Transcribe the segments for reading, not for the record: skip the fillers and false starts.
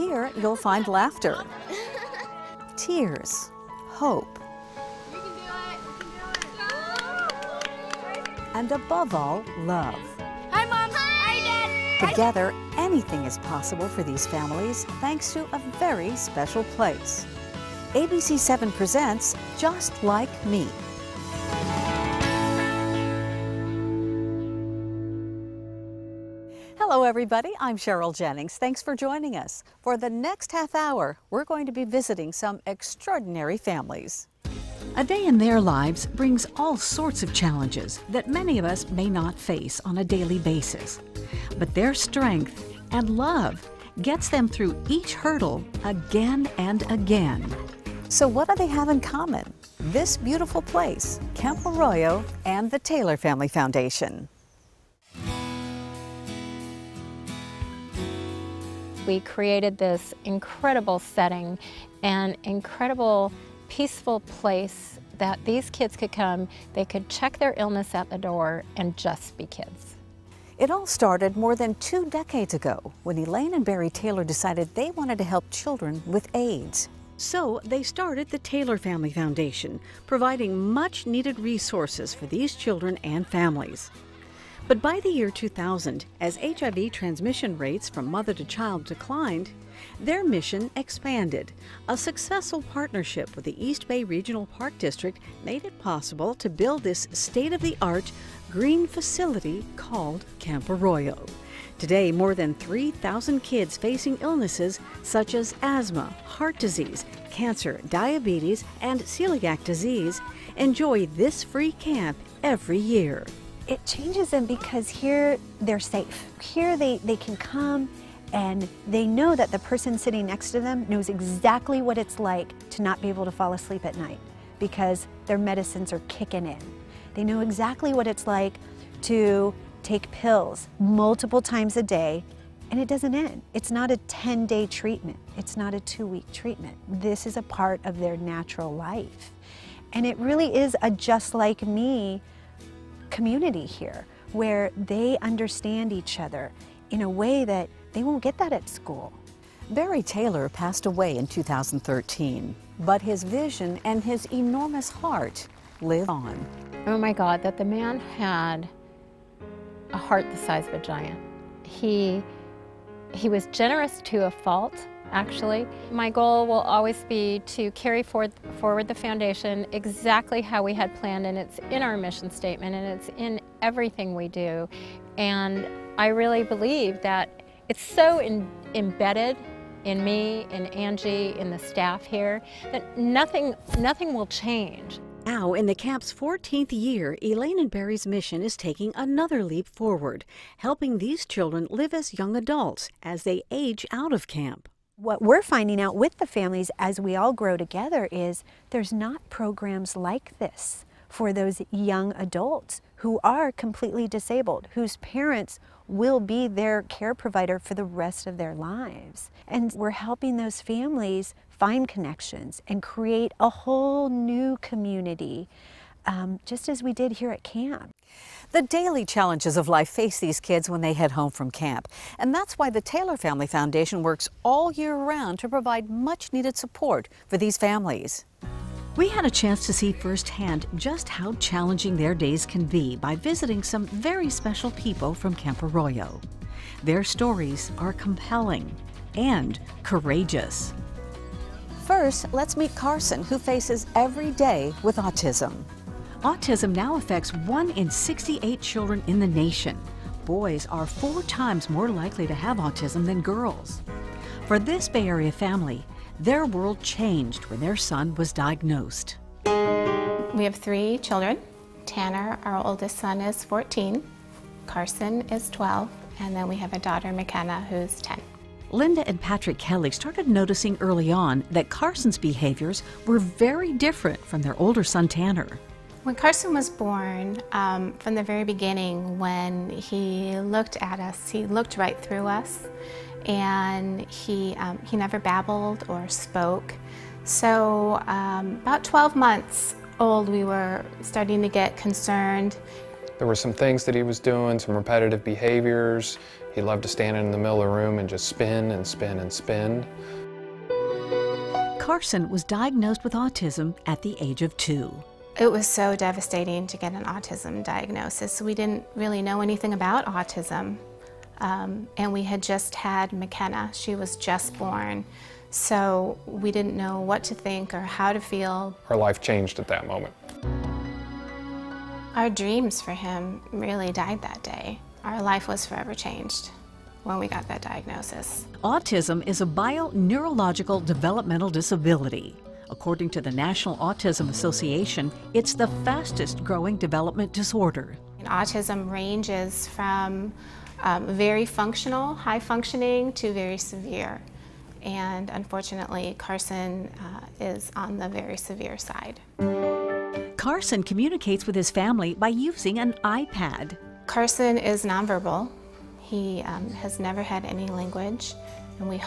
Here you'll find laughter, tears, hope, and above all, love. Hi, Mom. Hi, Dad. Together, anything is possible for these families thanks to a very special place. ABC7 presents Just Like Me. Hello everybody, I'm Cheryl Jennings. Thanks for joining us. For the next half hour, we're going to be visiting some extraordinary families. A day in their lives brings all sorts of challenges that many of us may not face on a daily basis. But their strength and love gets them through each hurdle again and again. So what do they have in common? This beautiful place, Camp Arroyo, and the Taylor Family Foundation. We created this incredible setting and incredible peaceful place that these kids could come, they could check their illness at the door and just be kids. It all started more than 2 decades ago when Elaine and Barry Taylor decided they wanted to help children with AIDS. So they started the Taylor Family Foundation, providing much needed resources for these children and families. But by the year 2000, as HIV transmission rates from mother to child declined, their mission expanded. A successful partnership with the East Bay Regional Park District made it possible to build this state-of-the-art green facility called Camp Arroyo. Today, more than 3,000 kids facing illnesses such as asthma, heart disease, cancer, diabetes, and celiac disease enjoy this free camp every year. It changes them because here they're safe. Here they can come and they know that the person sitting next to them knows exactly what it's like to not be able to fall asleep at night because their medicines are kicking in. They know exactly what it's like to take pills multiple times a day and it doesn't end. It's not a 10-day treatment. It's not a 2-week treatment. This is a part of their natural life. And it really is a just like me community here where they understand each other in a way that they won't get that at school. Barry Taylor passed away in 2013, but his vision and his enormous heart live on. Oh my God, that the man had a heart the size of a giant. He was generous to a fault, actually. My goal will always be to carry forward the foundation exactly how we had planned, and it's in our mission statement and it's in everything we do. And I really believe that it's so embedded in me, in Angie, in the staff here, that nothing will change. Now, in the camp's 14th year, Elaine and Barry's mission is taking another leap forward, helping these children live as young adults as they age out of camp. What we're finding out with the families as we all grow together is there's not programs like this for those young adults who are completely disabled, whose parents will be their care provider for the rest of their lives. And we're helping those families find connections and create a whole new community, just as we did here at camp. The daily challenges of life face these kids when they head home from camp, and that's why the Taylor Family Foundation works all year round to provide much needed support for these families. We had a chance to see firsthand just how challenging their days can be by visiting some very special people from Camp Arroyo. Their stories are compelling and courageous. First, let's meet Carson, who faces every day with autism. Autism now affects 1 in 68 children in the nation. Boys are 4 times more likely to have autism than girls. For this Bay Area family, their world changed when their son was diagnosed. We have 3 children. Tanner, our oldest son, is 14. Carson is 12. And then we have a daughter, McKenna, who's 10. Linda and Patrick Kelly started noticing early on that Carson's behaviors were very different from their older son, Tanner. When Carson was born, from the very beginning, when he looked at us, he looked right through us, and he never babbled or spoke. So about 12 months old, we were starting to get concerned. There were some things that he was doing, some repetitive behaviors, He loved to stand in the middle of the room and just spin and spin and spin. Carson was diagnosed with autism at the age of 2. It was so devastating to get an autism diagnosis. We didn't really know anything about autism. And we had just had McKenna. She was just born. So we didn't know what to think or how to feel. Her life changed at that moment. Our dreams for him really died that day. Our life was forever changed when we got that diagnosis. Autism is a bio-neurological developmental disability. According to the National Autism Association, it's the fastest growing development disorder. Autism ranges from very functional, high functioning, to very severe. And unfortunately, Carson is on the very severe side. Carson communicates with his family by using an iPad. Carson is nonverbal. He has never had any language, and we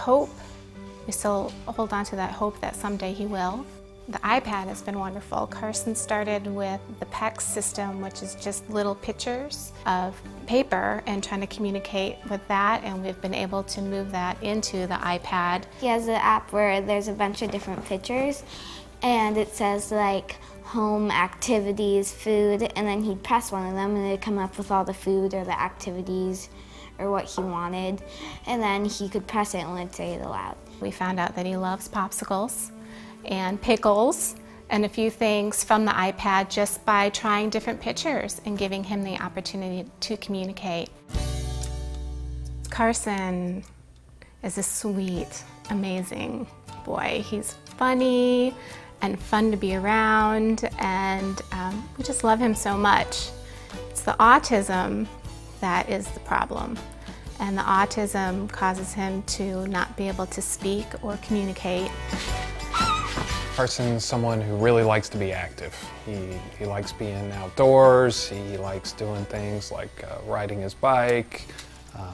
still hold on to that hope that someday he will. The iPad has been wonderful. Carson started with the PEX system, which is just little pictures of paper, and trying to communicate with that, and we've been able to move that into the iPad. He has an app where there's a bunch of different pictures, and it says like home, activities, food, and then he'd press one of them and it'd come up with all the food or the activities or what he wanted, and then he could press it and it'd say it aloud. We found out that he loves popsicles and pickles and a few things from the iPad just by trying different pictures and giving him the opportunity to communicate. Carson is a sweet, amazing boy. He's funny and fun to be around, and we just love him so much. It's the autism that is the problem, and the autism causes him to not be able to speak or communicate. Carson's someone who really likes to be active. He likes being outdoors. He likes doing things like riding his bike,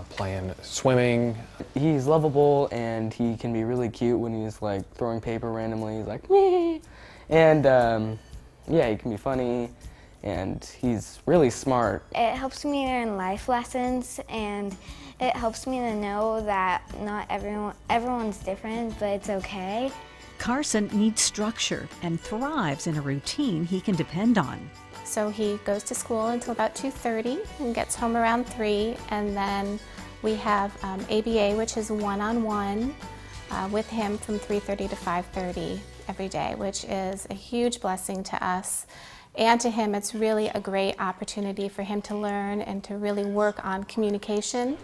playing swimming. He's lovable, and he can be really cute when he's like throwing paper randomly. He's like, meh. And yeah, he can be funny, and he's really smart. It helps me learn life lessons, and it helps me to know that not everyone's different, but it's okay. Carson needs structure and thrives in a routine he can depend on. So he goes to school until about 2:30 and gets home around 3, and then we have ABA, which is one-on-one with him from 3:30 to 5:30 every day, which is a huge blessing to us. And to him, it's really a great opportunity for him to learn and to really work on communication.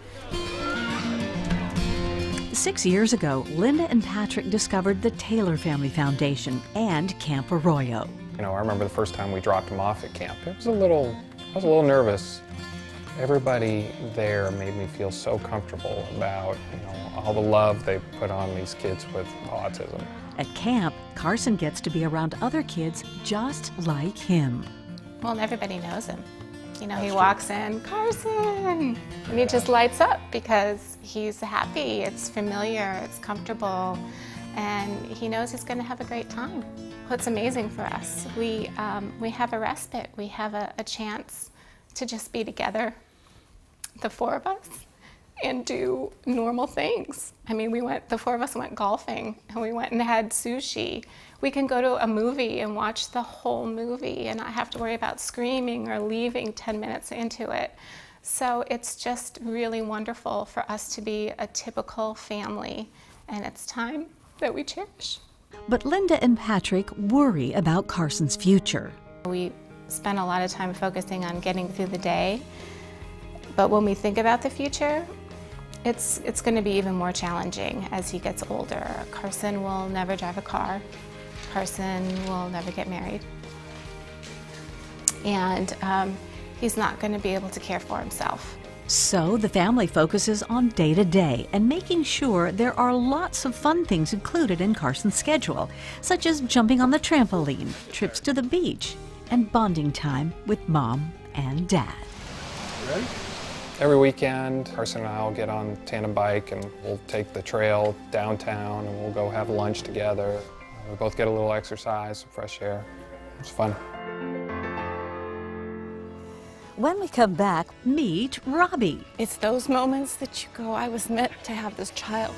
6 years ago, Linda and Patrick discovered the Taylor Family Foundation and Camp Arroyo. You know, I remember the first time we dropped him off at camp. I was a little nervous. Everybody there made me feel so comfortable about, you know, all the love they put on these kids with autism. At camp, Carson gets to be around other kids just like him. Well, and everybody knows him. You know, he walks in, Carson, and he just lights up because he's happy, it's familiar, it's comfortable, and he knows he's going to have a great time. What's amazing for us, we have a respite. We have a chance to just be together, the four of us, and do normal things. I mean, the four of us went golfing, and we went and had sushi. We can go to a movie and watch the whole movie and not have to worry about screaming or leaving 10 minutes into it. So it's just really wonderful for us to be a typical family, and it's time that we cherish. But Linda and Patrick worry about Carson's future. We spend a lot of time focusing on getting through the day, but when we think about the future, it's going to be even more challenging as he gets older. Carson will never drive a car. Carson will never get married. And he's not going to be able to care for himself. So the family focuses on day-to-day and making sure there are lots of fun things included in Carson's schedule, such as jumping on the trampoline, trips to the beach, and bonding time with Mom and Dad. Ready? Every weekend, Carson and I will get on tandem bike and we'll take the trail downtown and we'll go have lunch together. We both get a little exercise, some fresh air. It's fun. When we come back, meet Robbie. It's those moments that you go, I was meant to have this child.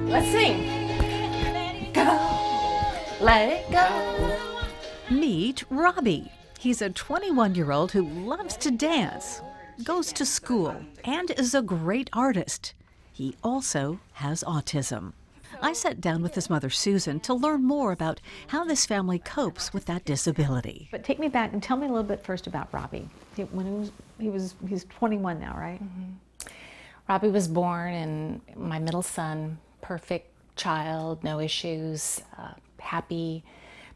Let's sing. Let it go. Let it go. Meet Robbie. He's a 21-year-old who loves to dance, goes to school, and is a great artist. He also has autism. I sat down with his mother, Susan, to learn more about how this family copes with that disability. But take me back and tell me a little bit first about Robbie. He's 21 now, right? Mm-hmm. Robbie was born, and my middle son, perfect child, no issues, happy.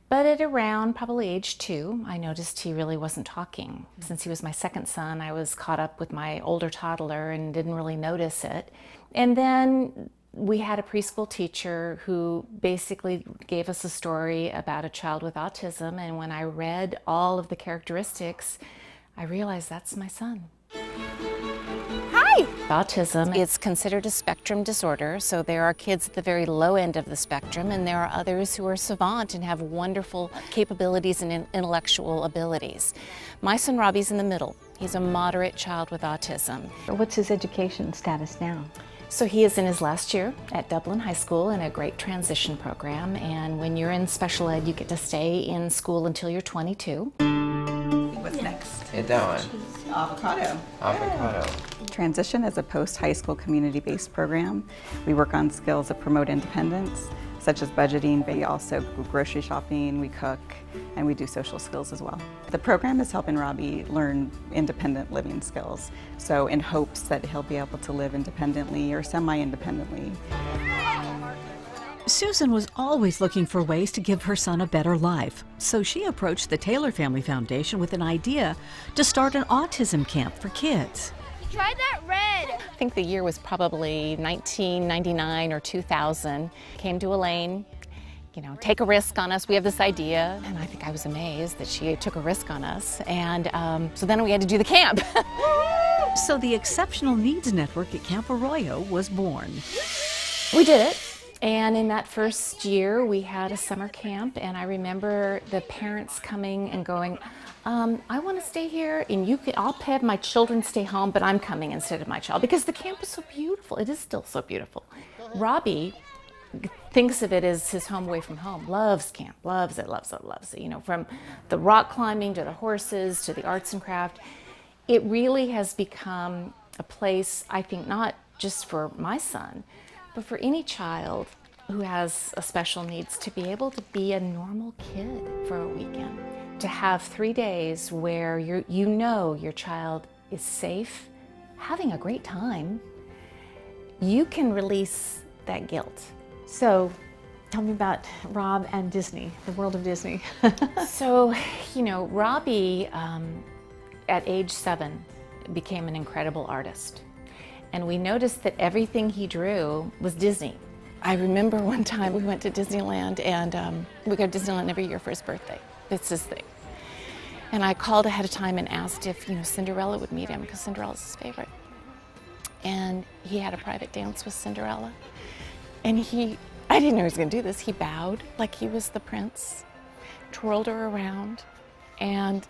But at around probably age 2, I noticed he really wasn't talking. Since he was my second son, I was caught up with my older toddler and didn't really notice it. And then we had a preschool teacher who basically gave us a story about a child with autism. And when I read all of the characteristics, I realized that's my son. Autism is considered a spectrum disorder, so there are kids at the very low end of the spectrum, and there are others who are savant and have wonderful capabilities and intellectual abilities. My son Robbie's in the middle. He's a moderate child with autism. What's his education status now? So he is in his last year at Dublin High School in a great transition program, and when you're in special ed, you get to stay in school until you're 22. What's next? Hit that one. Avocado. Avocado. Transition is a post-high school community-based program. We work on skills that promote independence, such as budgeting, but we also go grocery shopping, we cook, and we do social skills as well. The program is helping Robbie learn independent living skills, so in hopes that he'll be able to live independently or semi-independently. Susan was always looking for ways to give her son a better life, so she approached the Taylor Family Foundation with an idea to start an autism camp for kids. Try that red. I think the year was probably 1999 or 2000. Came to Elaine, take a risk on us. We have this idea, and I think I was amazed that she took a risk on us. And so then we had to do the camp. So the Exceptional Needs Network at Camp Arroyo was born. We did it. And in that first year, we had a summer camp, and I remember the parents coming and going, I want to stay here, and I'll have my children stay home, but I'm coming instead of my child, because the camp is so beautiful. It is still so beautiful. Robbie thinks of it as his home away from home, loves camp, loves it, loves it, loves it. From the rock climbing to the horses to the arts and craft. It really has become a place, I think, not just for my son, but for any child who has a special needs to be able to be a normal kid for a weekend. To have 3 days where you know your child is safe, having a great time, you can release that guilt. So tell me about Rob and Disney, the world of Disney. So, Robbie at age 7 became an incredible artist. And we noticed that everything he drew was Disney. I remember one time we went to Disneyland, and we go to Disneyland every year for his birthday. It's his thing. And I called ahead of time and asked if Cinderella would meet him, because Cinderella's his favorite. And he had a private dance with Cinderella. And I didn't know he was going to do this. He bowed like he was the prince, twirled her around, and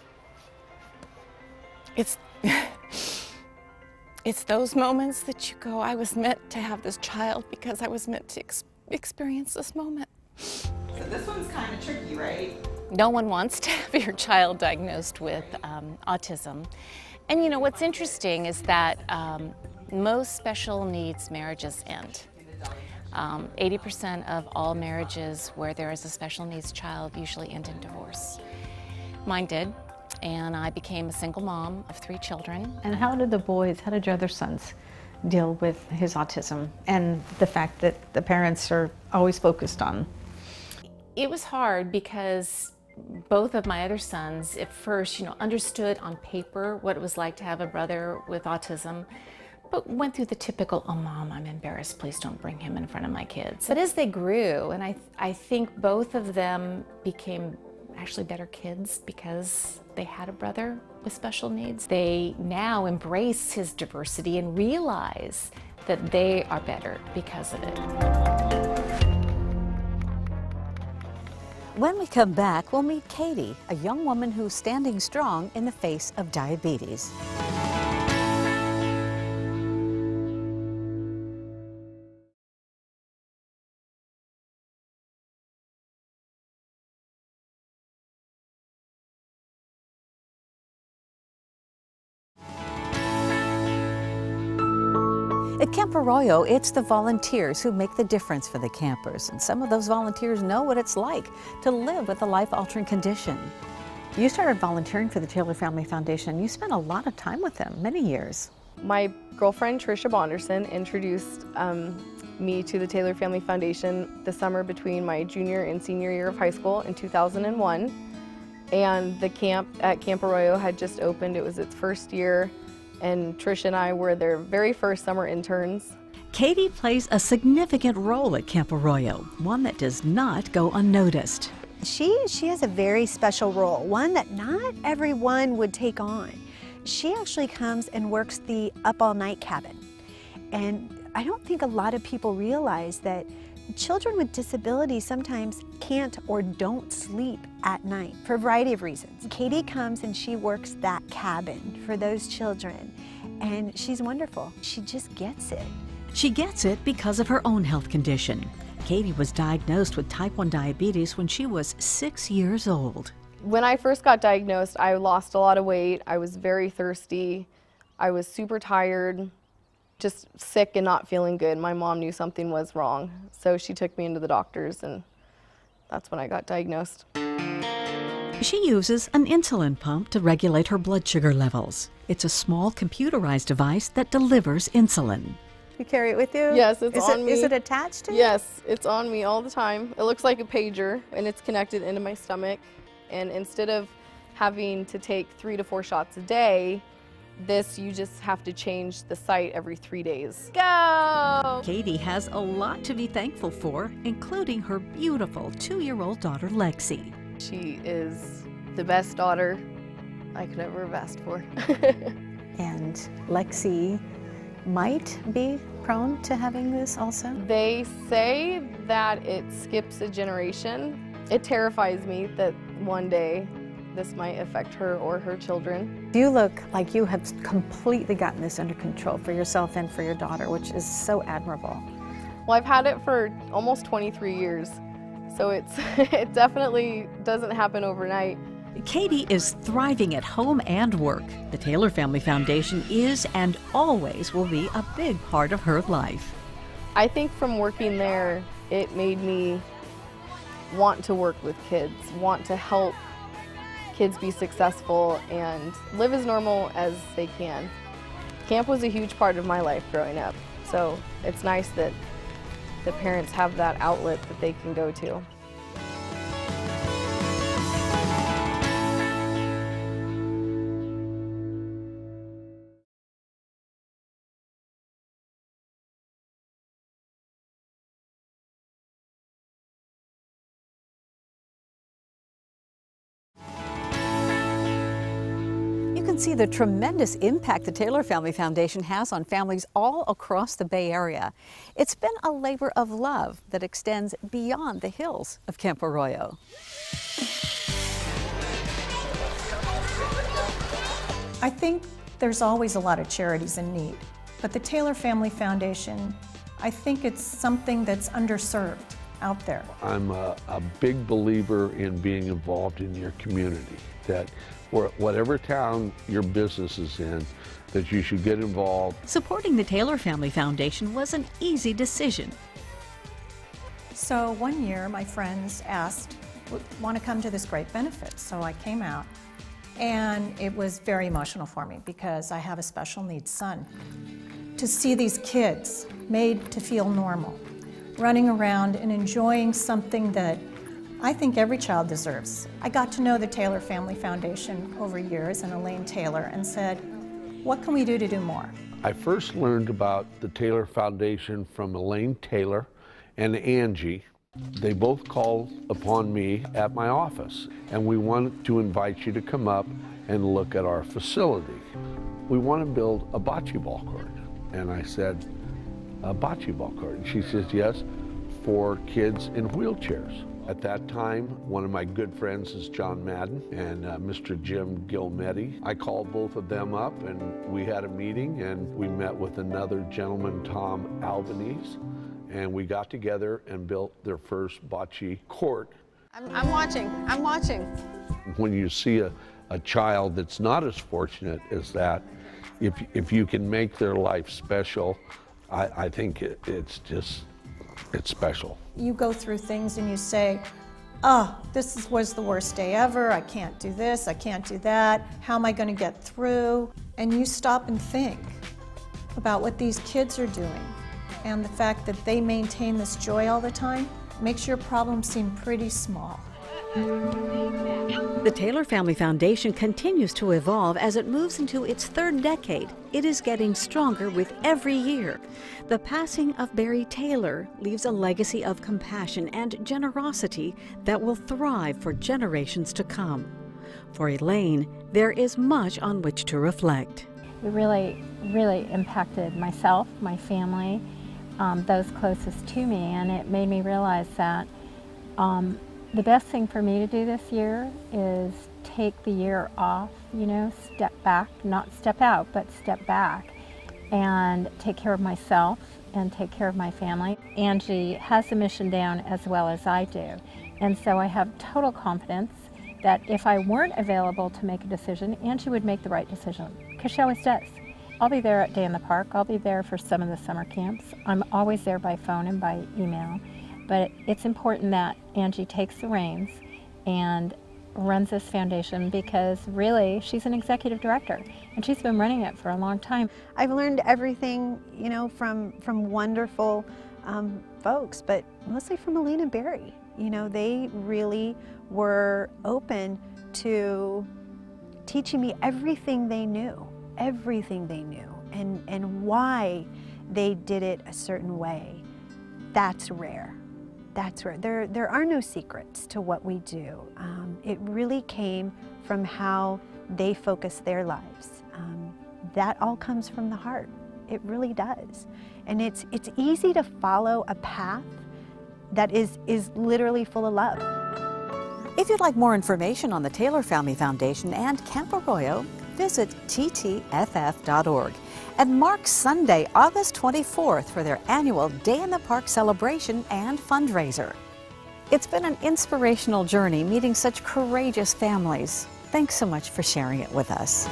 it's it's those moments that you go, I was meant to have this child because I was meant to experience this moment. So this one's kind of tricky, right? No one wants to have your child diagnosed with autism. And what's interesting is that most special needs marriages end. 80% of all marriages where there is a special needs child usually end in divorce. Mine did. And I became a single mom of 3 children. And how did your other sons deal with his autism and the fact that the parents are always focused on? It was hard because both of my other sons at first, understood on paper what it was like to have a brother with autism, but went through the typical, oh mom, I'm embarrassed, please don't bring him in front of my kids. But as they grew, and I think both of them became actually better kids because they had a brother with special needs. They now embrace his diversity and realize that they are better because of it. When we come back, we'll meet Katie, a young woman who's standing strong in the face of diabetes. At Camp Arroyo, it's the volunteers who make the difference for the campers, and some of those volunteers know what it's like to live with a life-altering condition. You started volunteering for the Taylor Family Foundation. You spent a lot of time with them, many years. My girlfriend, Tricia Bonderson, introduced me to the Taylor Family Foundation the summer between my junior and senior year of high school in 2001. And the camp at Camp Arroyo had just opened. It was its first year, and Tricia and I were their very first summer interns. Katie plays a significant role at Camp Arroyo, one that does not go unnoticed. She has a very special role, one that not everyone would take on. She actually comes and works the up all night cabin. And I don't think a lot of people realize that children with disabilities sometimes can't or don't sleep at night for a variety of reasons. Katie comes and she works that cabin for those children, and she's wonderful. She just gets it. She gets it because of her own health condition. Katie was diagnosed with type 1 diabetes when she was 6 years old. When I first got diagnosed, I lost a lot of weight. I was very thirsty. I was super tired, just sick and not feeling good. My mom knew something was wrong, so she took me into the doctors, and that's when I got diagnosed. She uses an insulin pump to regulate her blood sugar levels. It's a small computerized device that delivers insulin. You carry it with you? Yes, it's on me. Is it attached to you? Yes, it's on me all the time. It looks like a pager, and it's connected into my stomach. And instead of having to take 3 to 4 shots a day, this, you just have to change the site every 3 days. Go! Katie has a lot to be thankful for, including her beautiful 2-year-old daughter, Lexi. She is the best daughter I could ever have asked for. And Lexi might be prone to having this also? They say that it skips a generation. It terrifies me that one day this might affect her or her children. You look like you have completely gotten this under control for yourself and for your daughter, which is so admirable. Well, I've had it for almost 23 years, so it definitely doesn't happen overnight. Katie is thriving at home and work. The Taylor Family Foundation is and always will be a big part of her life. I think from working there, it made me want to work with kids, want to help kids be successful and live as normal as they can. Camp was a huge part of my life growing up, so it's nice that the parents have that outlet that they can go to. See the tremendous impact the Taylor Family Foundation has on families all across the Bay Area. It's been a labor of love that extends beyond the hills of Camp Arroyo. I think there's always a lot of charities in need, but the Taylor Family Foundation, I think it's something that's underserved out there. I'm a big believer in being involved in your community, that whatever town your business is in, that you should get involved. Supporting the Taylor Family Foundation was an easy decision. So one year my friends asked, want to come to this great benefit? So I came out, and it was very emotional for me because I have a special needs son. To see these kids made to feel normal, running around and enjoying something that I think every child deserves. I got to know the Taylor Family Foundation over years and Elaine Taylor and said, what can we do to do more? I first learned about the Taylor Foundation from Elaine Taylor and Angie. They both called upon me at my office, and we want to invite you to come up and look at our facility. We want to build a bocce ball court. And I said, a bocce ball court? And she says, yes, for kids in wheelchairs. At that time, one of my good friends is John Madden and Mr. Jim Gilmetti. I called both of them up and we had a meeting, and we met with another gentleman, Tom Albanese, and we got together and built their first bocce court. I'm watching. When you see a child that's not as fortunate as that, if you can make their life special, I think it's special. You go through things and you say, oh, this was the worst day ever, I can't do this, I can't do that, how am I going to get through? And you stop and think about what these kids are doing, and the fact that they maintain this joy all the time makes your problem seem pretty small. The Taylor Family Foundation continues to evolve as it moves into its third decade. It is getting stronger with every year. The passing of Barry Taylor leaves a legacy of compassion and generosity that will thrive for generations to come. For Elaine, there is much on which to reflect. It really impacted myself, my family, those closest to me, and it made me realize that the best thing for me to do this year is take the year off, step back, not step out, but step back and take care of myself and take care of my family. Angie has the mission down as well as I do. And so I have total confidence that if I weren't available to make a decision, Angie would make the right decision, because she always does. I'll be there at Day in the Park. I'll be there for some of the summer camps. I'm always there by phone and by email. But it's important that Angie takes the reins and runs this foundation, because really she's an executive director and she's been running it for a long time. I've learned everything, from wonderful folks, but mostly from Elaine and Barry. They really were open to teaching me everything they knew, and why they did it a certain way. That's rare. That's rare. There are no secrets to what we do. It really came from how they focus their lives. That all comes from the heart. It really does. And it's easy to follow a path that is literally full of love. If you'd like more information on the Taylor Family Foundation and Camp Arroyo, visit ttff.org. And mark Sunday, August 24th for their annual Day in the Park celebration and fundraiser. It's been an inspirational journey meeting such courageous families. Thanks so much for sharing it with us.